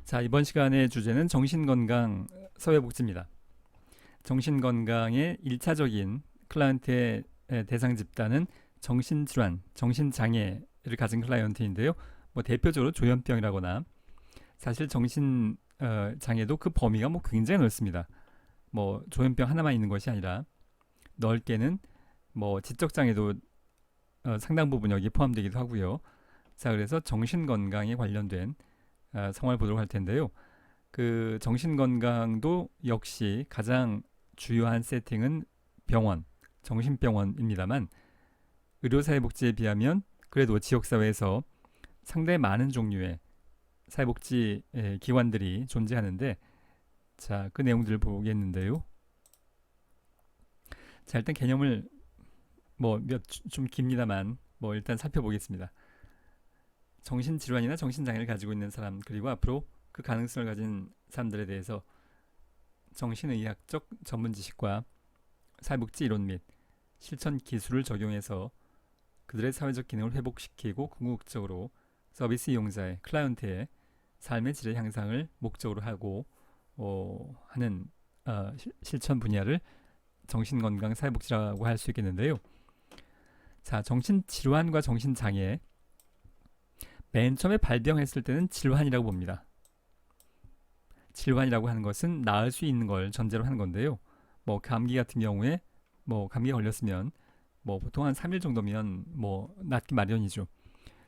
자, 이번 시간의 주제는 정신건강 사회복지입니다. 정신건강의 1차적인 클라이언트의 대상 집단은 정신질환, 정신장애를 가진 클라이언트인데요. 뭐 대표적으로 조현병이라거나 사실 정신장애도 그 범위가 뭐 굉장히 넓습니다. 뭐 조현병 하나만 있는 것이 아니라 넓게는 뭐 지적장애도 상당 부분 여기 포함되기도 하고요. 자, 그래서 정신건강에 관련된 상황을 보도록 할 텐데요. 그 정신건강도 역시 가장 주요한 세팅은 병원, 정신병원입니다만 의료사회복지에 비하면 그래도 지역사회에서 상당히 많은 종류의 사회복지 기관들이 존재하는데 자, 그 내용들을 보겠는데요. 자, 일단 개념을 뭐 좀 깁니다만 뭐 일단 살펴보겠습니다. 정신질환이나 정신장애를 가지고 있는 사람 그리고 앞으로 그 가능성을 가진 사람들에 대해서 정신의학적 전문 지식과 사회복지 이론 및 실천 기술을 적용해서 그들의 사회적 기능을 회복시키고 궁극적으로 서비스 이용자의 클라이언트의 삶의 질의 향상을 목적으로 하고 하는 실천 분야를 정신건강 사회복지라고 할 수 있겠는데요. 자, 정신질환과 정신장애 맨 처음에 발병했을 때는 질환이라고 봅니다. 질환이라고 하는 것은 나을 수 있는 걸 전제로 하는 건데요. 뭐 감기 같은 경우에 뭐 감기에 걸렸으면 뭐 보통 한 3일 정도면 뭐 낫기 마련이죠.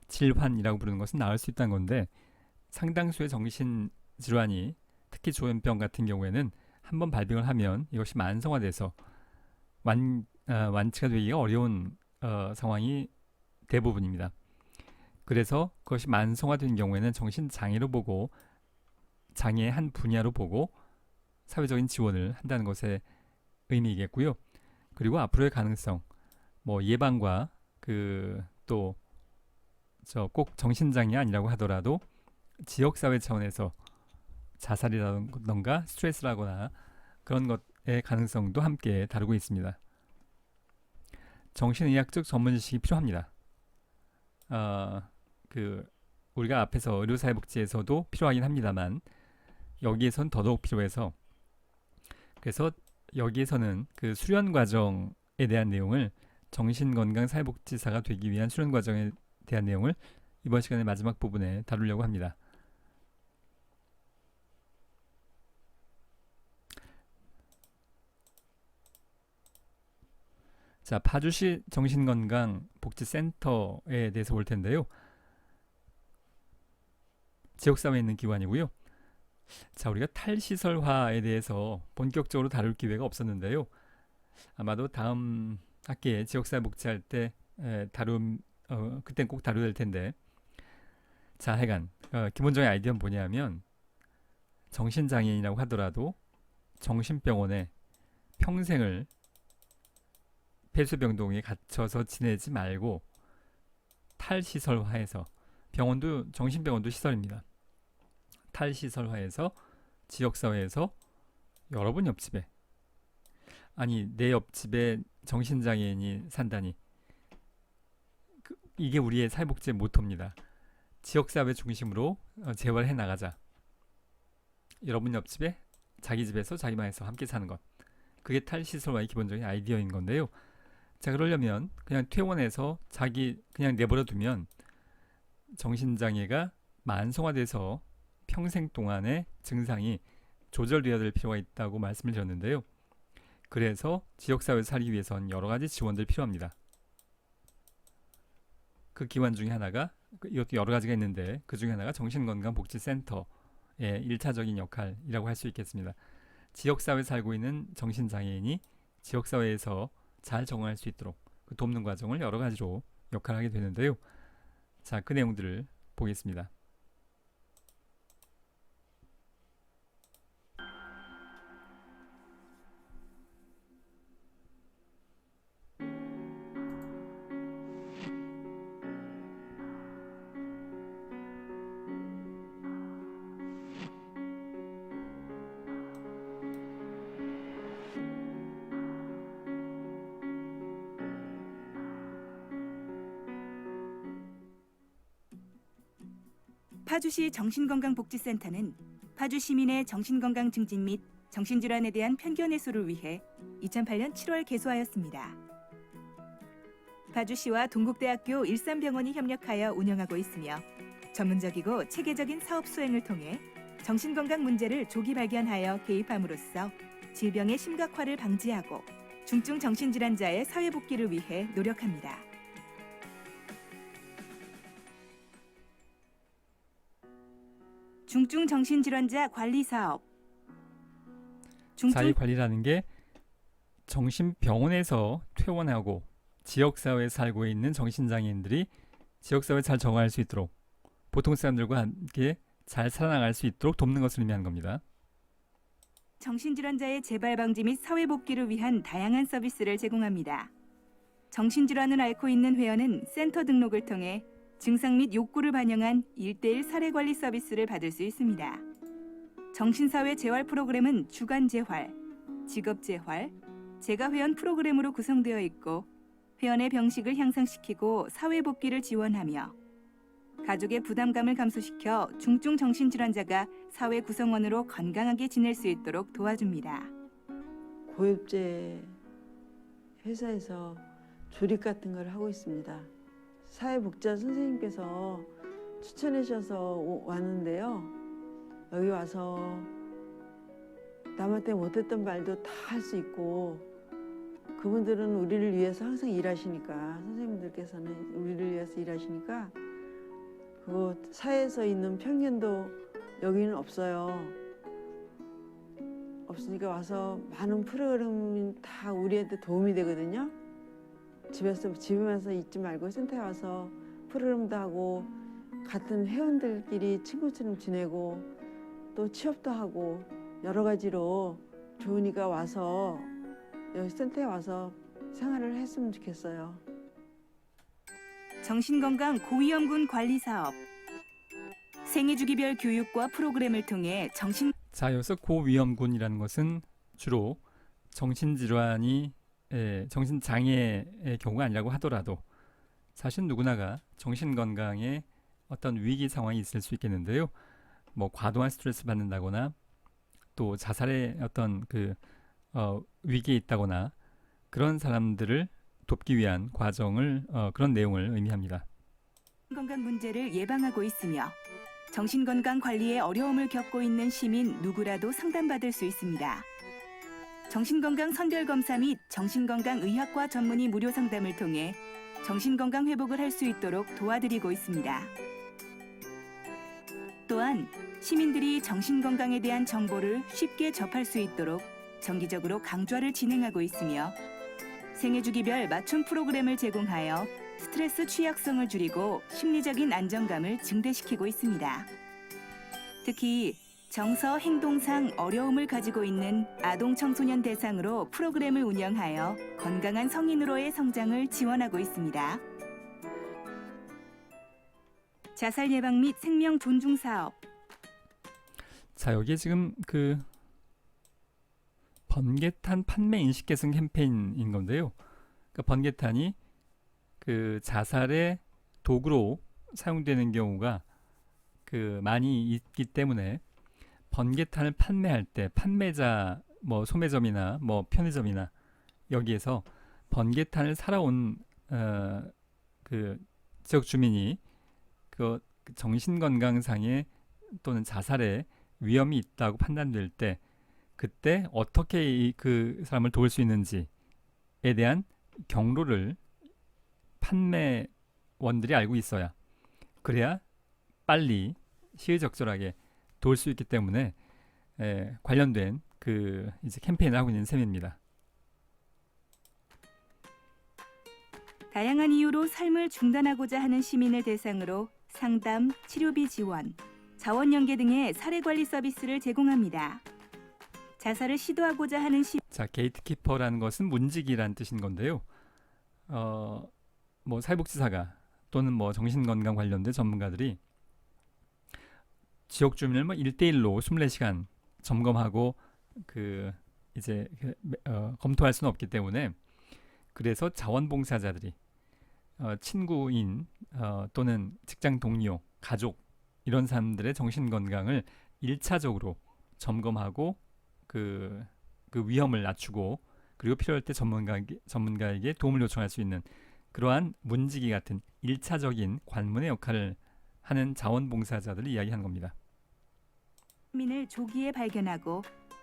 질환이라고 부르는 것은 나을 수 있다는 건데 상당수의 정신 질환이 특히 조현병 같은 경우에는 한번 발병을 하면 이것이 만성화돼서 완치가 되기가 어려운 상황이 대부분입니다. 그래서 그것이 만성화된 경우에는 정신장애로 보고 장애의 한 분야로 보고 사회적인 지원을 한다는 것의 의미이겠고요. 그리고 앞으로의 가능성, 뭐 예방과 그 또 저 꼭 정신장애 아니라고 하더라도 지역사회 차원에서 자살이라던가 스트레스라거나 그런 것의 가능성도 함께 다루고 있습니다. 정신의학적 전문 지식이 필요합니다. 그 우리가 앞에서 의료사회복지에서도 필요하긴 합니다만 여기에선 더더욱 필요해서 그래서 여기에서는 그 수련 과정에 대한 내용을 정신건강사회복지사가 되기 위한 수련 과정에 대한 내용을 이번 시간의 마지막 부분에 다루려고 합니다. 자, 파주시 정신건강복지센터에 대해서 볼 텐데요. 지역사회에 있는 기관이고요. 자, 우리가 탈시설화에 대해서 본격적으로 다룰 기회가 없었는데요. 아마도 다음 학기에 지역사회 복지할 때 그땐 꼭 다루어야 될 텐데. 자, 하여간 기본적인 아이디어는 뭐냐면 정신장애인이라고 하더라도 정신병원에 평생을 폐소병동에 갇혀서 지내지 말고 탈시설화해서 병원도 정신병원도 시설입니다. 탈시설화해서 지역사회에서 여러분 옆집에 아니 내 옆집에 정신장애인이 산다니 이게 우리의 사회복지의 모토입니다. 지역사회 중심으로 재활해 나가자. 여러분 옆집에 자기 집에서 자기 방에서 함께 사는 것 그게 탈시설화의 기본적인 아이디어인 건데요. 자, 그러려면 그냥 퇴원해서 자기 그냥 내버려 두면 정신장애가 만성화돼서 평생 동안의 증상이 조절되어야 될 필요가 있다고 말씀을 드렸는데요. 그래서 지역사회에서 살기 위해선 여러 가지 지원들이 필요합니다. 그 기관 중에 하나가 이것도 여러 가지가 있는데 그 중에 하나가 정신건강복지센터의 1차적인 역할이라고 할 수 있겠습니다. 지역사회에 살고 있는 정신장애인이 지역사회에서 잘 적응할 수 있도록 그 돕는 과정을 여러 가지로 역할을 하게 되는데요. 자, 그 내용들을 보겠습니다. 파주시 정신건강복지센터는 파주 시민의 정신건강 증진 및 정신질환에 대한 편견 해소를 위해 2008년 7월 개소하였습니다. 파주시와 동국대학교 일산병원이 협력하여 운영하고 있으며 전문적이고 체계적인 사업 수행을 통해 정신건강 문제를 조기 발견하여 개입함으로써 질병의 심각화를 방지하고 중증 정신질환자의 사회복귀를 위해 노력합니다. 중증 정신질환자 관리 사업. 자기 관리라는 게 정신병원에서 퇴원하고 지역사회에 살고 있는 정신장애인들이 지역사회에 잘 적응할 수 있도록 보통 사람들과 함께 잘 살아나갈 수 있도록 돕는 것을 의미하는 겁니다. 정신질환자의 재발 방지 및 사회복귀를 위한 다양한 서비스를 제공합니다. 정신질환을 앓고 있는 회원은 센터 등록을 통해 증상 및 욕구를 반영한 1:1 사례관리 서비스를 받을 수 있습니다. 정신사회 재활 프로그램은 주간 재활, 직업 재활, 재가 회원 프로그램으로 구성되어 있고 회원의 병식을 향상시키고 사회복귀를 지원하며 가족의 부담감을 감소시켜 중증 정신질환자가 사회 구성원으로 건강하게 지낼 수 있도록 도와줍니다. 고엽제 회사에서 조립 같은 걸 하고 있습니다. 사회복지사 선생님께서 추천해 주셔서 왔는데요. 여기 와서 남한테 못했던 말도 다 할 수 있고 그분들은 우리를 위해서 항상 일하시니까 선생님들께서는 우리를 위해서 일하시니까 그 사회에서 있는 편견도 여기는 없어요. 없으니까 와서 많은 프로그램이 다 우리한테 도움이 되거든요. 집에만 있지 말고 센터에 와서 프로그램도 하고 같은 회원들끼리 친구처럼 지내고 또 취업도 하고 여러 가지로 좋으니까 와서 여기 센터에 와서 생활을 했으면 좋겠어요. 정신건강 고위험군 관리 사업. 생애주기별 교육과 프로그램을 통해 자, 여기서 고위험군이라는 것은 주로 정신질환이 정신장애의 경우가 아니라고 하더라도 사실 누구나가 정신건강에 어떤 위기 상황이 있을 수 있겠는데요. 뭐 과도한 스트레스 받는다거나 또 자살의 어떤 위기에 있다거나 그런 사람들을 돕기 위한 과정을 그런 내용을 의미합니다. 건강 문제를 예방하고 있으며 정신건강 관리에 어려움을 겪고 있는 시민 누구라도 상담받을 수 있습니다. 정신건강 선별검사 및 정신건강의학과 전문의 무료 상담을 통해 정신건강 회복을 할 수 있도록 도와드리고 있습니다. 또한 시민들이 정신건강에 대한 정보를 쉽게 접할 수 있도록 정기적으로 강좌를 진행하고 있으며 생애주기별 맞춤 프로그램을 제공하여 스트레스 취약성을 줄이고 심리적인 안정감을 증대시키고 있습니다. 특히 정서 행동상 어려움을 가지고 있는 아동 청소년 대상으로 프로그램을 운영하여 건강한 성인으로의 성장을 지원하고 있습니다. 자살 예방 및 생명 존중 사업. 자, 여기에 지금 번개탄 판매 인식 개선 캠페인인 건데요. 그러니까 번개탄이 자살의 도구로 사용되는 경우가 많이 있기 때문에 번개탄을 판매할 때 판매자 소매점이나 편의점이나 여기에서 번개탄을 살아온 지역 주민이 정신건강상의 또는 자살의 위험이 있다고 판단될 때 그때 어떻게 그 사람을 도울 수 있는지에 대한 경로를 판매원들이 알고 있어야 그래야 빨리 시의적절하게 도울 수 있기 때문에 관련된 이제 캠페인을 하고 있는 셈입니다. 다양한 이유로 삶을 중단하고자 하는 시민을 대상으로 상담, 치료비 지원, 자원 연계 등의 사례 관리 서비스를 제공합니다. 자살을 시도하고자 하는 자, 게이트키퍼라는 것은 문지기라는 뜻인 건데요. 사회복지사가 또는 정신건강 관련된 전문가들이 지역 주민을 1:1로 24시간 점검하고 검토할 수는 없기 때문에 그래서 자원봉사자들이 친구인 또는 직장 동료, 가족 이런 사람들의 정신건강을 1차적으로 점검하고 그 위험을 낮추고 그리고 필요할 때 전문가에게 도움을 요청할 수 있는 그러한 문지기 같은 1차적인 관문의 역할을 하는 자원봉사자들을 이야기하는 겁니다. 민을 조기에 발견하고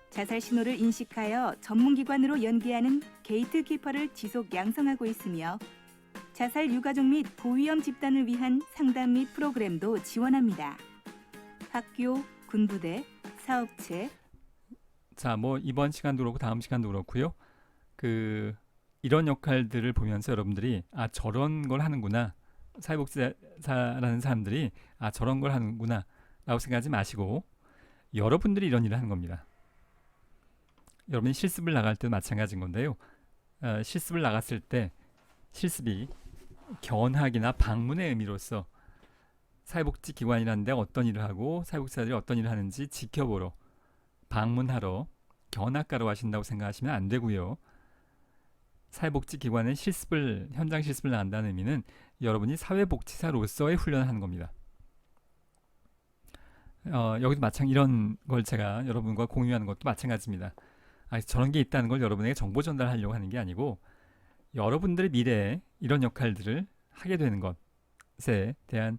자살 신호를 인식하여 전문기관으로 연계하는 게이트키퍼를 지속 양성하고 있으며 자살 유가족 및 고위험 집단을 위한 상담 및 프로그램도 지원합니다. 학교, 군부대, 사업체, 자, 뭐 이번 시간도 그렇고 다음 시간도 그렇고요. 이런 역할들을 보면서 여러분들이 저런 걸 하는구나. 사회복지사라는 사람들이 저런 걸 하는구나 라고 생각하지 마시고 여러분들이 이런 일을 하는 겁니다. 여러분이 실습을 나갈 때도 마찬가지인 건데요. 실습을 나갔을 때 실습이 견학이나 방문의 의미로서 사회복지기관이라는 데 어떤 일을 하고 사회복지사들이 어떤 일을 하는지 지켜보러 방문하러 견학가로 하신다고 생각하시면 안 되고요. 사회복지기관의 현장 실습을 나간다는 의미는 여러분이 사회복지사로서의 훈련을 하는 겁니다. 여기도 이런 걸 제가 여러분과 공유하는 것도 마찬가지입니다. 저런 게 있다는 걸 여러분에게 정보 전달하려고 하는 게 아니고 여러분들의 미래에 이런 역할들을 하게 되는 것에 대한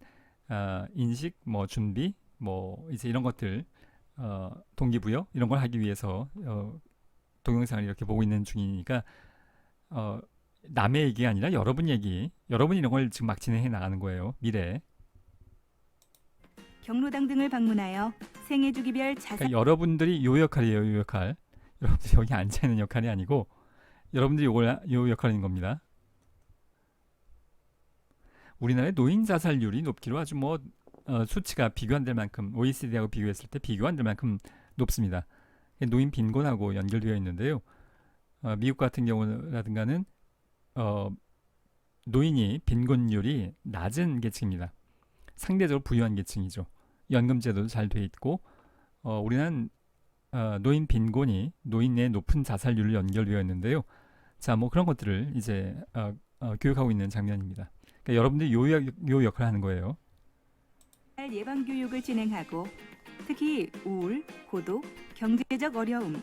인식, 준비, 이제 이런 것들 동기부여 이런 걸 하기 위해서 동영상을 이렇게 보고 있는 중이니까 남의 얘기가 아니라 여러분이 이런 걸 지금 막 진행해 나가는 거예요. 미래에. 경로당 등을 방문하여 생애주기별 자살 그러니까 여러분들이 요 역할이에요. 요 역할. 여러분들이 여기 앉아있는 역할이 아니고 여러분들이 요 역할인 겁니다. 우리나라의 노인 자살률이 높기로 아주 수치가 비교 안 될 만큼 OECD하고 비교했을 때 비교 안 될 만큼 높습니다. 노인 빈곤하고 연결되어 있는데요. 미국 같은 경우라든가는 노인이 빈곤율이 낮은 계층입니다. 상대적으로 부유한 계층이죠. 연금제도도 잘 돼 있고 우리는 노인 빈곤이 노인 내 높은 자살률을 연결되어 있는데요. 자, 그런 것들을 이제 교육하고 있는 장면입니다. 그러니까 여러분들이 요 역할을 하는 거예요. 예방 교육을 진행하고 특히 우울, 고독, 경제적 어려움,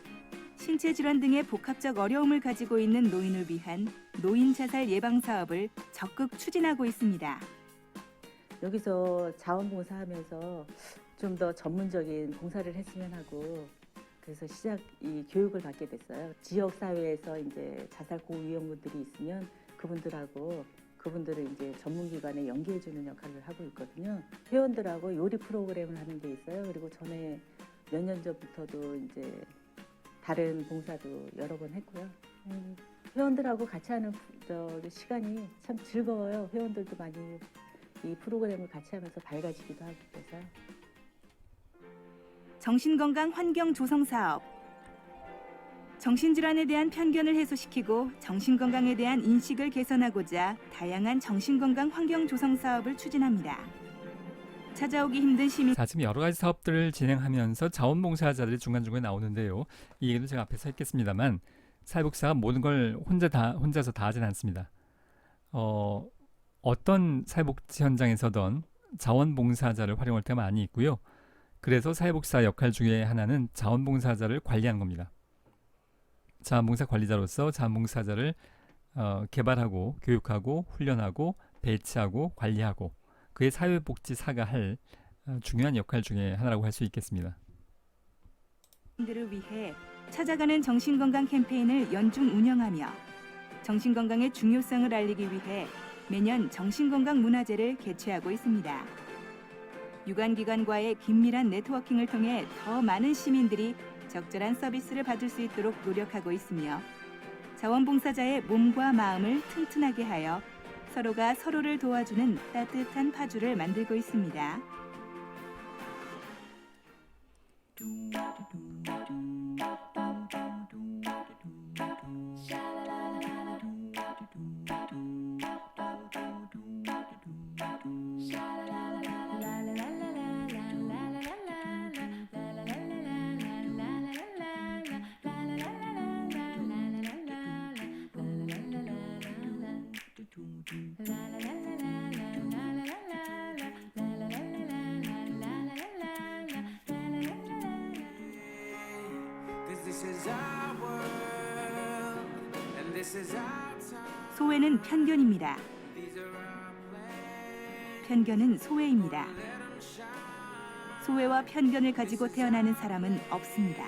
신체 질환 등의 복합적 어려움을 가지고 있는 노인을 위한 노인 자살 예방 사업을 적극 추진하고 있습니다. 여기서 자원봉사하면서 좀 더 전문적인 봉사를 했으면 하고 그래서 이 교육을 받게 됐어요. 지역 사회에서 이제 자살 고위험군들이 있으면 그분들을 이제 전문기관에 연계해주는 역할을 하고 있거든요. 회원들하고 요리 프로그램을 하는 게 있어요. 그리고 전에 몇 년 전부터도 이제 다른 봉사도 여러 번 했고요. 회원들하고 같이 하는 시간이 참 즐거워요. 회원들도 많이 이 프로그램을 같이 하면서 밝아지기도 하고 그래서. 정신건강 환경 조성 사업. 정신질환에 대한 편견을 해소시키고 정신건강에 대한 인식을 개선하고자 다양한 정신건강 환경 조성 사업을 추진합니다. 찾아오기 힘든 시민. 자, 지금 여러 가지 사업들을 진행하면서 자원봉사자들이 중간중간에 나오는데요. 이 얘기도 제가 앞에서 했겠습니다만 사회복지사가 모든 걸 혼자서 다 하진 않습니다. 어떤 사회복지 현장에서든 자원봉사자를 활용할 때가 많이 있고요. 그래서 사회복지사 역할 중에 하나는 자원봉사자를 관리하는 겁니다. 자원봉사 관리자로서 자원봉사자를 개발하고 교육하고 훈련하고 배치하고 관리하고 그의 사회복지사가 할 중요한 역할 중에 하나라고 할 수 있겠습니다. 들을 위해 찾아가는 정신건강 캠페인을 연중 운영하며 정신건강의 중요성을 알리기 위해 매년 정신건강 문화제를 개최하고 있습니다. 유관기관과의 긴밀한 네트워킹을 통해 더 많은 시민들이 적절한 서비스를 받을 수 있도록 노력하고 있으며 자원봉사자의 몸과 마음을 튼튼하게 하여 서로가 서로를 도와주는 따뜻한 파주를 만들고 있습니다. 소외는 편견입니다. 편견은 소외입니다. 소외와 편견을 가지고 태어나는 사람은 없습니다.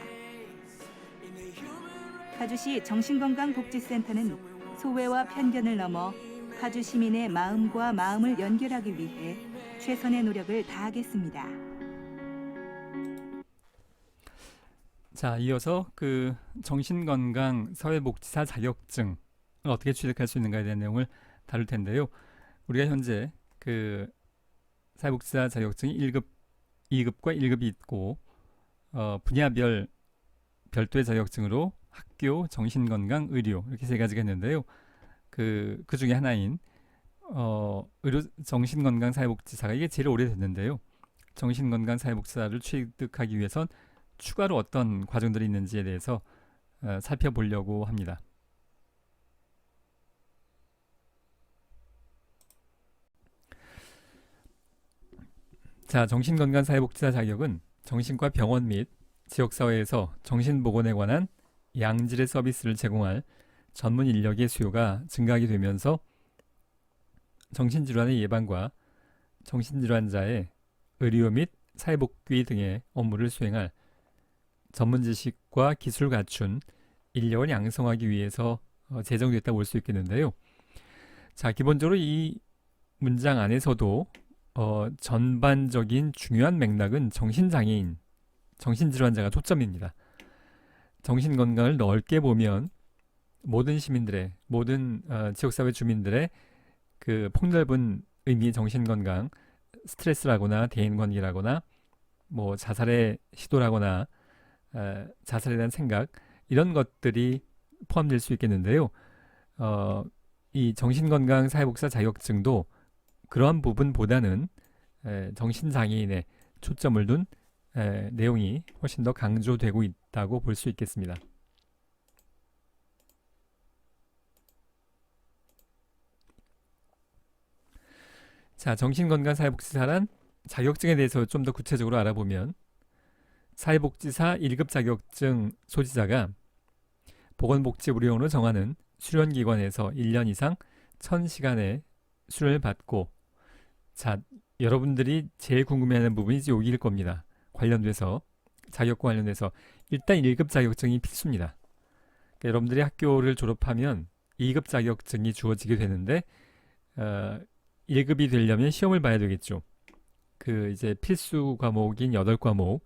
파주시 정신건강복지센터는 소외와 편견을 넘어 파주 시민의 마음과 마음을 연결하기 위해 최선의 노력을 다하겠습니다. 자, 이어서 그 정신건강 사회복지사 자격증을 어떻게 취득할 수 있는가에 대한 내용을 다룰 텐데요. 우리가 현재 그 사회복지사 자격증이 1급, 2급과 1급이 있고 분야별 별도의 자격증으로 학교, 정신건강, 의료 이렇게 세 가지가 있는데요. 그 중에 하나인 의료 정신건강 사회복지사가 이게 제일 오래됐는데요. 정신건강 사회복지사를 취득하기 위해선 추가로 어떤 과정들이 있는지에 대해서 살펴보려고 합니다. 자, 정신건강 사회복지사 자격은 정신과 병원 및 지역사회에서 정신보건에 관한 양질의 서비스를 제공할 전문 인력의 수요가 증가하게 되면서 정신질환의 예방과 정신질환자의 의료 및 사회복귀 등의 업무를 수행할 전문 지식과 기술을 갖춘 인력을 양성하기 위해서 제정됐다고 볼 수 있겠는데요. 자, 기본적으로 이 문장 안에서도 전반적인 중요한 맥락은 정신장애인, 정신질환자가 초점입니다. 정신건강을 넓게 보면 모든 시민들의, 모든 지역사회 주민들의 그 폭넓은 의미의 정신건강, 스트레스라거나 대인관계라거나 뭐 자살의 시도라거나 자살에 대한 생각 이런 것들이 포함될 수 있겠는데요. 이 정신건강 사회복지사 자격증도 그러한 부분보다는 정신장애인의 초점을 둔 내용이 훨씬 더 강조되고 있다고 볼 수 있겠습니다. 자, 정신건강 사회복지사란 자격증에 대해서 좀 더 구체적으로 알아보면 사회복지사 1급 자격증 소지자가 보건복지의료원으로 정하는 수련기관에서 1년 이상 1000시간의 수련을 받고 자, 여러분들이 제일 궁금해하는 부분이 여기일 겁니다. 관련돼서 자격과 관련돼서 일단 1급 자격증이 필수입니다. 그러니까 여러분들이 학교를 졸업하면 2급 자격증이 주어지게 되는데 1급이 되려면 시험을 봐야 되겠죠. 그 이제 필수 과목인 8과목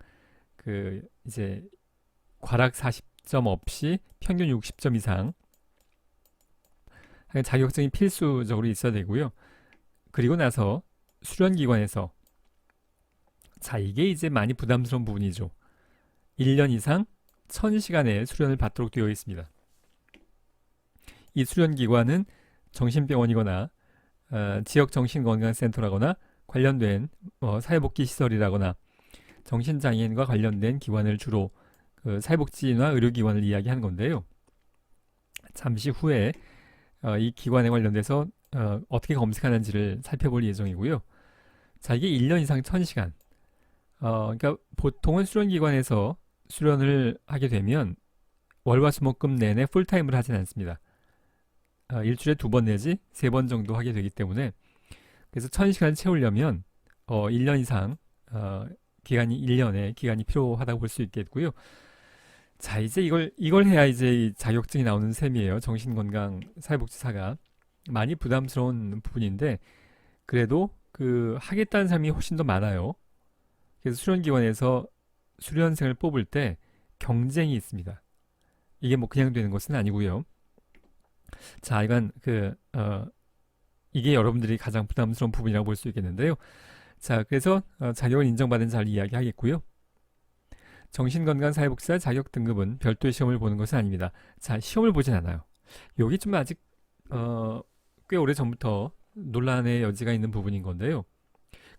그 이제 과락 40점 없이 평균 60점 이상 자격증이 필수적으로 있어야 되고요. 그리고 나서 수련기관에서 자, 이게 이제 많이 부담스러운 부분이죠. 1년 이상 1000시간의 수련을 받도록 되어 있습니다. 이 수련기관은 정신병원이거나 지역정신건강센터라거나 관련된 사회복지시설이라거나 정신장애인과 관련된 기관을 주로 그 사회복지나 의료기관을 이야기하는 건데요. 잠시 후에 이 기관에 관련돼서 어떻게 검색하는지를 살펴볼 예정이고요. 자, 이게 1년 이상 1000시간. 그러니까 보통은 수련기관에서 수련을 하게 되면 월화수목금 내내 풀타임을 하진 않습니다. 일주일에 2번 내지 3번 정도 하게 되기 때문에 그래서 1000시간을 채우려면 1년 이상 기간이 1년의 기간이 필요하다고 볼 수 있겠고요. 자, 이제 이걸 해야 이제 이 자격증이 나오는 셈이에요. 정신건강 사회복지사가 많이 부담스러운 부분인데 그래도 그 하겠다는 사람이 훨씬 더 많아요. 그래서 수련기관에서 수련생을 뽑을 때 경쟁이 있습니다. 이게 뭐 그냥 되는 것은 아니고요. 자, 이건 이게 여러분들이 가장 부담스러운 부분이라고 볼 수 있겠는데요. 자, 그래서 자격을 인정받은 자를 이야기하겠고요. 정신건강 사회복지사 자격 등급은 별도의 시험을 보는 것은 아닙니다. 자, 시험을 보진 않아요. 여기 좀 아직 꽤 오래 전부터 논란의 여지가 있는 부분인 건데요.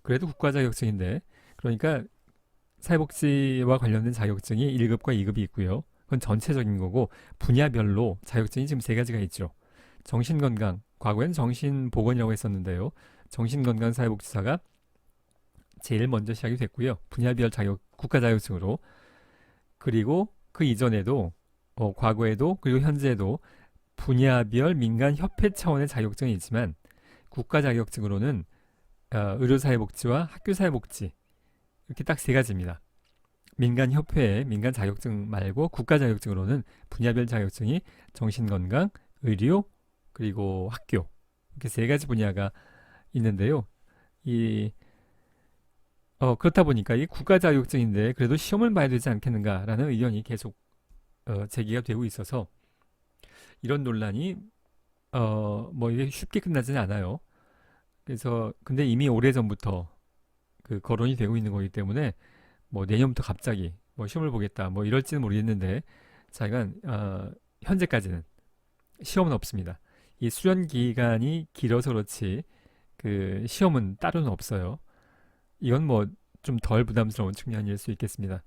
그래도 국가 자격증인데 그러니까 사회복지와 관련된 자격증이 1급과 2급이 있고요. 그건 전체적인 거고 분야별로 자격증이 지금 3가지가 있죠. 정신건강, 과거엔 정신보건이라고 했었는데요. 정신건강 사회복지사가 제일 먼저 시작이 됐고요. 분야별 자격, 국가 자격증으로. 그리고 그 이전에도 과거에도 그리고 현재에도 분야별 민간 협회 차원의 자격증이 있지만 국가 자격증으로는 의료사회복지와 학교사회복지 이렇게 딱 세 가지입니다. 민간 협회, 민간 자격증 말고 국가 자격증으로는 분야별 자격증이 정신건강, 의료, 그리고 학교 이렇게 세 가지 분야가 있는데요. 그렇다 보니까 이 국가 자격증인데 그래도 시험을 봐야 되지 않겠는가라는 의견이 계속 제기가 되고 있어서 이런 논란이 뭐 이게 쉽게 끝나지는 않아요. 그래서 근데 이미 오래전부터 그 거론이 되고 있는 거기 때문에 뭐 내년부터 갑자기 뭐 시험을 보겠다 뭐 이럴지는 모르겠는데 자기가 현재까지는 시험은 없습니다. 이 수련 기간이 길어서 그렇지 그 시험은 따로는 없어요. 이건 뭐 좀 덜 부담스러운 측면일 수 있겠습니다.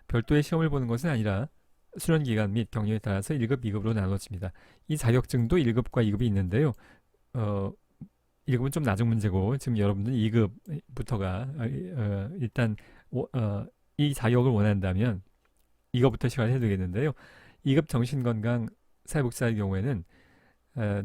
별도의 시험을 보는 것은 아니라 수련 기간 및 경력에 따라서 1급, 2급으로 나눠집니다. 이 자격증도 1급과 2급이 있는데요. 1급은 좀 낮은 문제고 지금 여러분들 2급부터가 일단 이 자격을 원한다면 이거부터 시작을 해야 되겠는데요. 2급 정신건강 사회복지사의 경우에는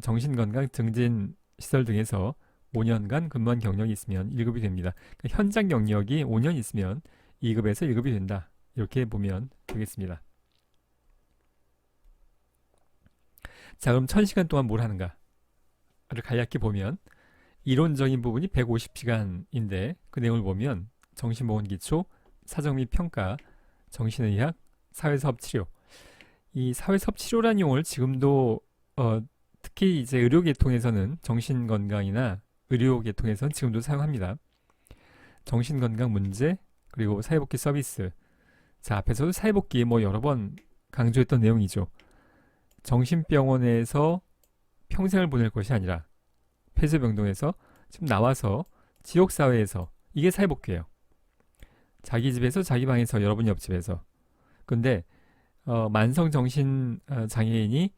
정신건강 증진 시설 등에서 5년간 근무한 경력이 있으면 1급이 됩니다. 그러니까 현장 경력이 5년 있으면 2급에서 1급이 된다. 이렇게 보면 되겠습니다. 자, 그럼 1000시간 동안 뭘 하는가를 간략히 보면 이론적인 부분이 150시간인데 그 내용을 보면 정신보건기초, 사정 및 평가, 정신의학, 사회사업치료. 이 사회사업치료라는 용어를 지금도 특히 이제 의료계통에서는 정신건강이나 의료계통에서는 지금도 사용합니다. 정신건강 문제 그리고 사회복지 서비스. 자, 앞에서도 사회복지 뭐 여러 번 강조했던 내용이죠. 정신병원에서 평생을 보낼 것이 아니라 폐쇄병동에서 지금 나와서 지역사회에서 이게 사회복지예요. 자기 집에서 자기 방에서 여러분 옆집에서. 근데 만성정신 장애인이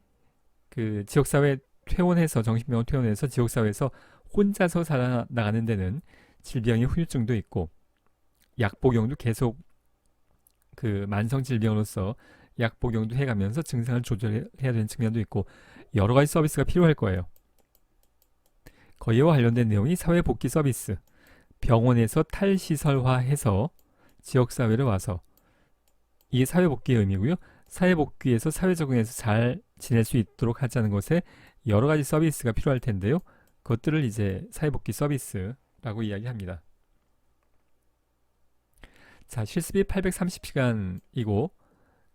그 지역사회 퇴원해서 정신병원 퇴원해서 지역사회에서 혼자서 살아나가는 데는 질병의 후유증도 있고 약 복용도 계속 그 만성 질병으로서 약 복용도 해가면서 증상을 조절해야 되는 측면도 있고 여러 가지 서비스가 필요할 거예요. 거기와 관련된 내용이 사회복지 서비스, 병원에서 탈시설화해서 지역사회를 와서 이게 사회복지의 의미고요. 사회복지에서 사회 적응해서 잘 지낼 수 있도록 하자는 것에 여러 가지 서비스가 필요할 텐데요. 그것들을 이제 사회복지 서비스라고 이야기합니다. 자, 실습이 830시간이고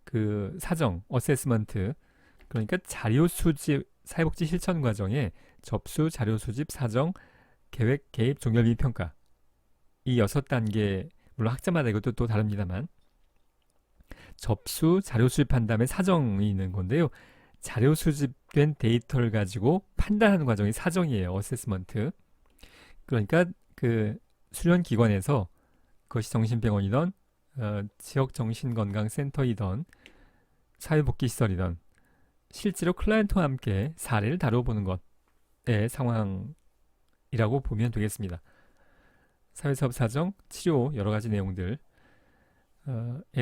그 사정, 어세스먼트 그러니까 자료 수집, 사회복지 실천 과정에 접수, 자료 수집, 사정, 계획, 개입, 종결 및 평가 이 6단계 물론 학자마다 이것도 또 다릅니다만 접수, 자료 수집한 다음에 사정이 있는 건데요. 자료 수집된 데이터를 가지고 판단하는 과정이 사정이에요. 어세스먼트. 그러니까 그 수련 기관에서 그것이 정신병원이던 지역 정신건강센터이던 사회복지시설이던 실제로 클라이언트와 함께 사례를 다뤄보는 것의 상황이라고 보면 되겠습니다. 사회사업 사정, 치료 여러 가지 내용들에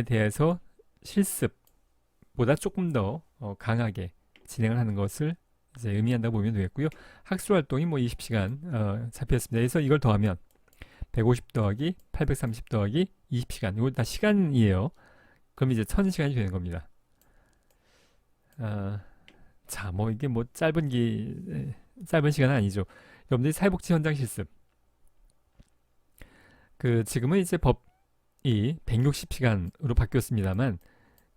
대해서 실습보다 조금 더 강하게 진행을 하는 것을 이제 의미한다고 보면 되겠고요. 학술 활동이 뭐 20시간 잡혔습니다. 그래서 이걸 더하면 150 더하기 830 더하기 20시간 이거 다 시간이에요. 그럼 이제 1000시간이 되는 겁니다. 자, 뭐 이게 뭐 짧은 시간은 아니죠. 여러분들이 사회복지 현장 실습 그 지금은 이제 법이 160시간으로 바뀌었습니다만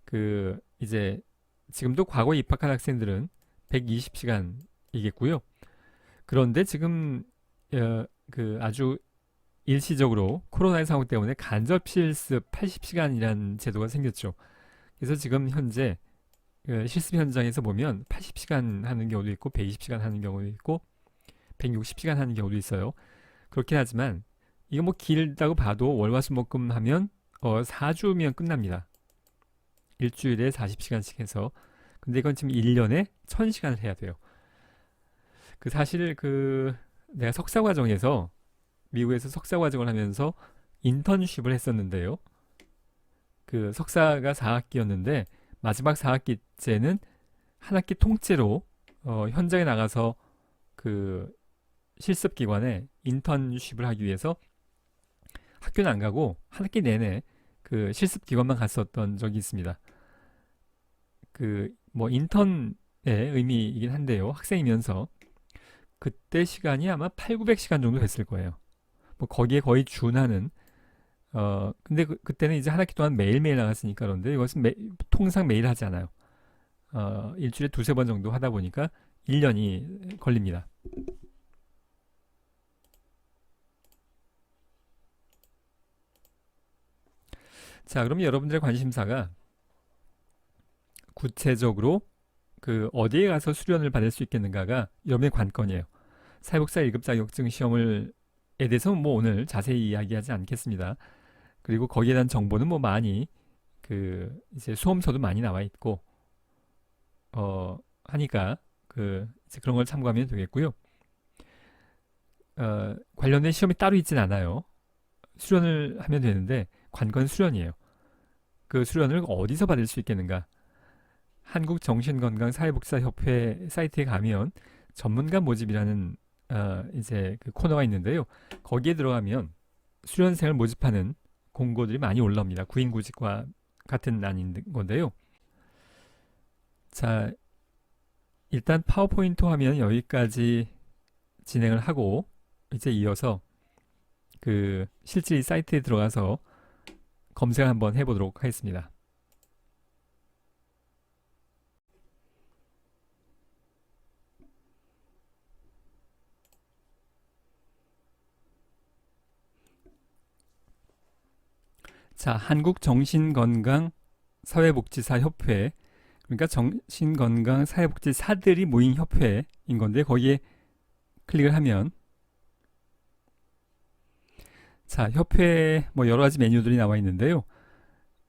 그 이제 지금도 과거에 입학한 학생들은 120시간이겠고요. 그런데 지금 그 아주 일시적으로 코로나의 상황 때문에 간접 실습 80시간이라는 제도가 생겼죠. 그래서 지금 현재 실습 현장에서 보면 80시간 하는 경우도 있고 120시간 하는 경우도 있고 160시간 하는 경우도 있어요. 그렇긴 하지만 이거 뭐 길다고 봐도 월화수목금 하면 4주면 끝납니다. 일주일에 40시간씩 해서. 근데 이건 지금 1년에 1000시간을 해야 돼요. 그 사실 그 내가 석사 과정에서 미국에서 석사 과정을 하면서 인턴십을 했었는데요. 그 석사가 4학기였는데 마지막 4학기째는 한 학기 통째로 현장에 나가서 그 실습기관에 인턴십을 하기 위해서 학교는 안 가고 한 학기 내내 그 실습기관만 갔었던 적이 있습니다. 그 뭐 인턴의 의미이긴 한데요. 학생이면서 그때 시간이 아마 8,900시간 정도 됐을 거예요. 뭐 거기에 거의 준하는 근데 그때는 이제 한 학기 동안 매일매일 나갔으니까 그런데 이것은 통상 매일 하지 않아요. 일주일에 두세 번 정도 하다 보니까 1년이 걸립니다. 자, 그럼 여러분들의 관심사가 구체적으로 그 어디에 가서 수련을 받을 수 있겠는가가 여러분의 관건이에요. 사회복지사 1급 자격증 시험에 대해서 뭐 오늘 자세히 이야기하지 않겠습니다. 그리고 거기에 대한 정보는 뭐 많이 그 이제 수험서도 많이 나와 있고 하니까 그 이제 그런 걸 참고하면 되겠고요. 관련된 시험이 따로 있진 않아요. 수련을 하면 되는데 관건 수련이에요. 그 수련을 어디서 받을 수 있겠는가? 한국정신건강사회복지사협회 사이트에 가면 전문가 모집이라는 이제 그 코너가 있는데요. 거기에 들어가면 수련생을 모집하는 공고들이 많이 올라옵니다. 구인구직과 같은 난인 건데요. 자, 일단 파워포인트 화면 여기까지 진행을 하고 이제 이어서 그 실제 이 사이트에 들어가서 검색 한번 해보도록 하겠습니다. 자, 한국정신건강사회복지사협회, 그러니까 정신건강사회복지사들이 모인 협회인 건데 거기에 클릭을 하면 자, 협회 뭐 여러 가지 메뉴들이 나와 있는데요.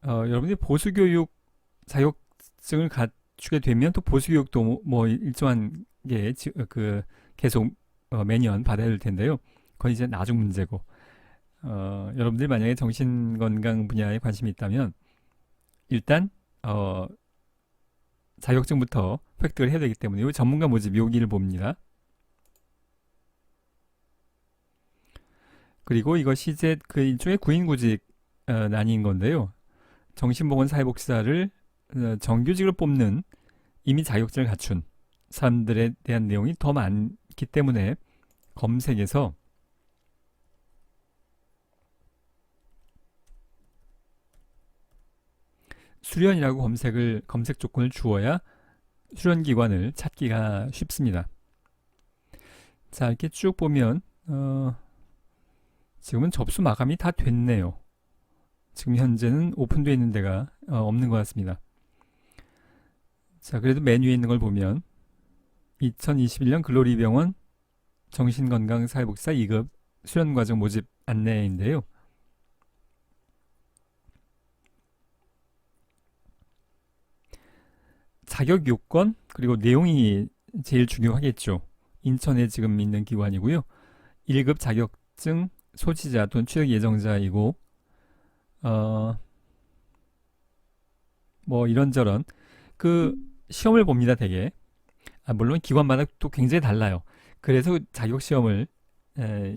여러분들이 보수교육 자격증을 갖추게 되면 또 보수교육도 뭐 일정한 게 그 계속 매년 받아야 될 텐데요. 그건 이제 나중 문제고. 여러분들이 만약에 정신건강 분야에 관심이 있다면 일단 자격증부터 획득을 해야 되기 때문에 이 전문가 모집 여기를 봅니다. 그리고 이것이 이제 그 일종의 구인구직 난인 건데요. 정신보건사회복지사를 정규직으로 뽑는 이미 자격증을 갖춘 사람들에 대한 내용이 더 많기 때문에 검색에서 수련이라고 검색 조건을 주어야 수련 기관을 찾기가 쉽습니다. 자, 이렇게 쭉 보면 지금은 접수 마감이 다 됐네요. 지금 현재는 오픈되어 있는 데가 없는 것 같습니다. 자, 그래도 메뉴에 있는 걸 보면 2021년 글로리병원 정신건강사회복지사 2급 수련과정 모집 안내인데요. 자격 요건 그리고 내용이 제일 중요하겠죠. 인천에 지금 있는 기관이고요. 1급 자격증 소지자 또는 취득 예정자이고 뭐 이런저런 그 시험을 봅니다. 되게 물론 기관마다 또 굉장히 달라요. 그래서 자격 시험을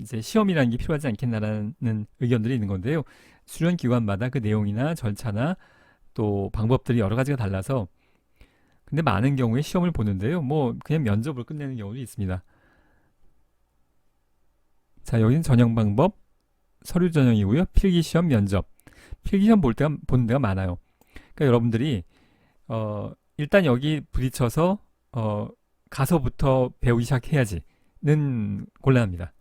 이제 시험이라는 게 필요하지 않겠나라는 의견들이 있는 건데요. 수련 기관마다 그 내용이나 절차나 또 방법들이 여러 가지가 달라서 근데 많은 경우에 시험을 보는데요. 뭐 그냥 면접으로 끝내는 경우도 있습니다. 자, 여기는 전형 방법, 서류 전형이고요. 필기시험, 면접. 필기시험 보는 데가 많아요. 그러니까 여러분들이 일단 여기 부딪혀서 가서부터 배우기 시작해야지는 곤란합니다.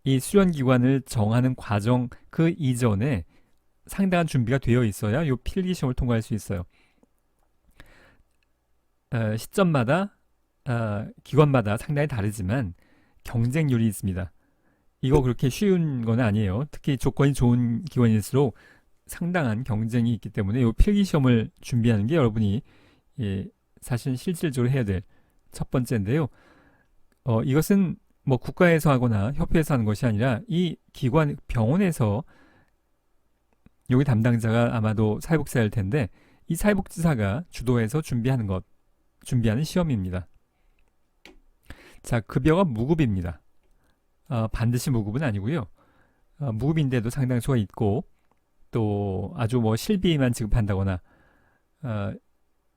이 수련 기관을 정하는 과정 그 이전에 상당한 준비가 되어 있어야 이 필기시험을 통과할 수 있어요. 시점마다 기관마다 상당히 다르지만 경쟁률이 있습니다. 이거 그렇게 쉬운 건 아니에요. 특히 조건이 좋은 기관일수록 상당한 경쟁이 있기 때문에 이 필기시험을 준비하는 게 여러분이 사실 실질적으로 해야 될 첫 번째인데요. 이것은 뭐 국가에서 하거나 협회에서 하는 것이 아니라 이 기관 병원에서 여기 담당자가 아마도 사회복지사일 텐데 이 사회복지사가 주도해서 준비하는 시험입니다. 자, 급여가 무급입니다. 반드시 무급은 아니고요. 무급인데도 상당수가 있고 또 아주 뭐 실비만 지급한다거나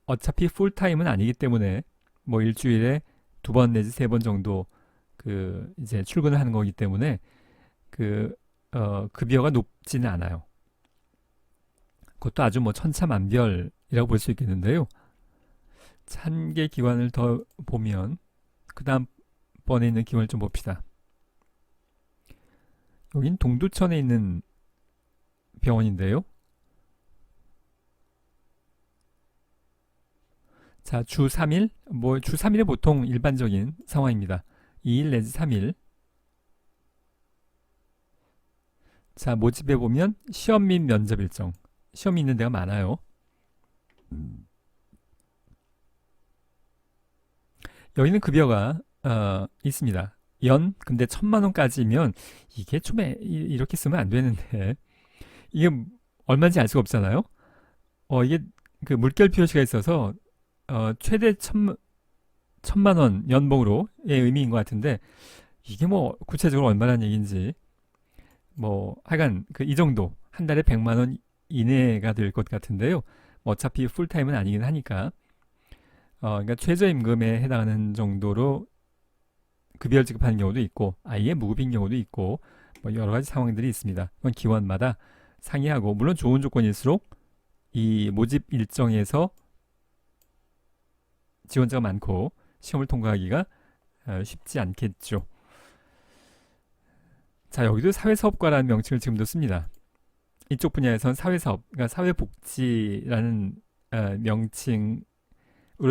어차피 풀타임은 아니기 때문에 뭐 일주일에 2번 내지 3번 정도 그 이제 출근을 하는 거기 때문에 그 급여가 높지는 않아요. 그것도 아주 뭐 천차만별이라고 볼 수 있겠는데요. 한 개 기관을 더 보면 그 다음번에 있는 기관을 좀 봅시다. 여긴 동두천에 있는 병원인데요. 자, 주 3일, 주 3일에 보통 일반적인 상황입니다. 2일 내지 3일. 자, 모집해 보면 시험 및 면접 일정. 시험이 있는 데가 많아요. 여기는 급여가 있습니다. 근데 1,000만 원까지면 이게 좀 이렇게 쓰면 안 되는데 이게 얼마인지 알 수가 없잖아요. 이게 그 물결 표시가 있어서 최대 1,000만 원 연봉으로의 의미인 것 같은데 이게 뭐 구체적으로 얼마라는 얘기인지 뭐 하여간 그 이 정도 한 달에 100만 원 이내가 될 것 같은데요. 어차피 풀타임은 아니긴 하니까 그러니까 최저임금에 해당하는 정도로 급여를 지급하는 경우도 있고 아예 무급인 경우도 있고 뭐 여러 가지 상황들이 있습니다. 그건 기관마다 상이하고 물론 좋은 조건일수록 이 모집 일정에서 지원자가 많고 시험을 통과하기가 쉽지 않겠죠. 자, 여기도 사회사업과라는 명칭을 지금도 씁니다. 이쪽 분야에선 사회사업, 그러니까 사회복지라는 명칭으로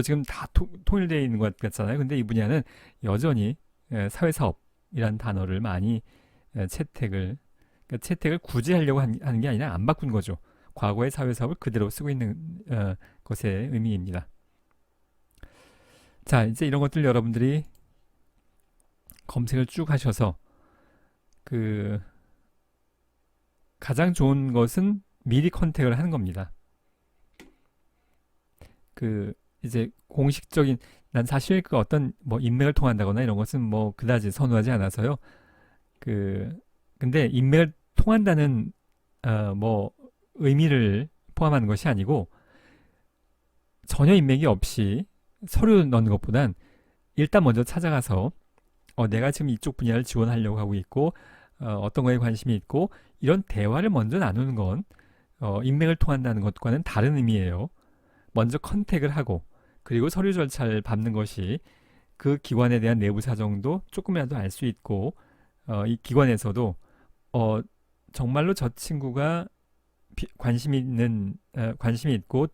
지금 다 통일되어 있는 것 같잖아요. 근데 이 분야는 여전히 사회사업이라는 단어를 많이 채택을 굳이 하려고 하는 게 아니라 안 바꾼 거죠. 과거의 사회사업을 그대로 쓰고 있는 것의 의미입니다. 자, 이제 이런 것들 여러분들이 검색을 쭉 하셔서 그 가장 좋은 것은 미리 컨택을 하는 겁니다. 그 이제 공식적인 난 사실 그 어떤 뭐 인맥을 통한다거나 이런 것은 뭐 그다지 선호하지 않아서요. 근데 인맥을 통한다는 뭐 의미를 포함하는 것이 아니고 전혀 인맥이 없이 서류 넣는 것보단 일단 먼저 찾아가서 내가 지금 이쪽 분야를 지원하려고 하고 있고 어떤 거에 관심이 있고 이런 대화를 먼저 나누는 건 인맥을 통한다는 것과는 다른 의미예요. 먼저 컨택을 하고 그리고 서류 절차를 밟는 것이 그 기관에 대한 내부 사정도 조금이라도 알 수 있고 이 기관에서도 정말로 저 친구가 관심이 있고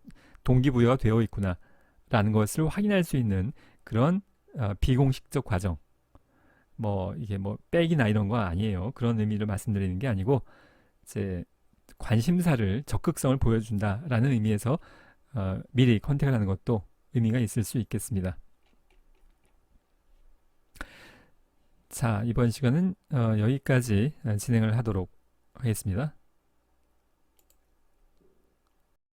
동기부여가 되어 있구나 라는 것을 확인할 수 있는 그런 비공식적 과정. 뭐 이게 뭐 백이나 이런 거 아니에요. 그런 의미를 말씀드리는 게 아니고 이제 관심사를 적극성을 보여준다라는 의미에서 미리 컨택을 하는 것도 의미가 있을 수 있겠습니다. 자, 이번 시간은 여기까지 진행을 하도록 하겠습니다.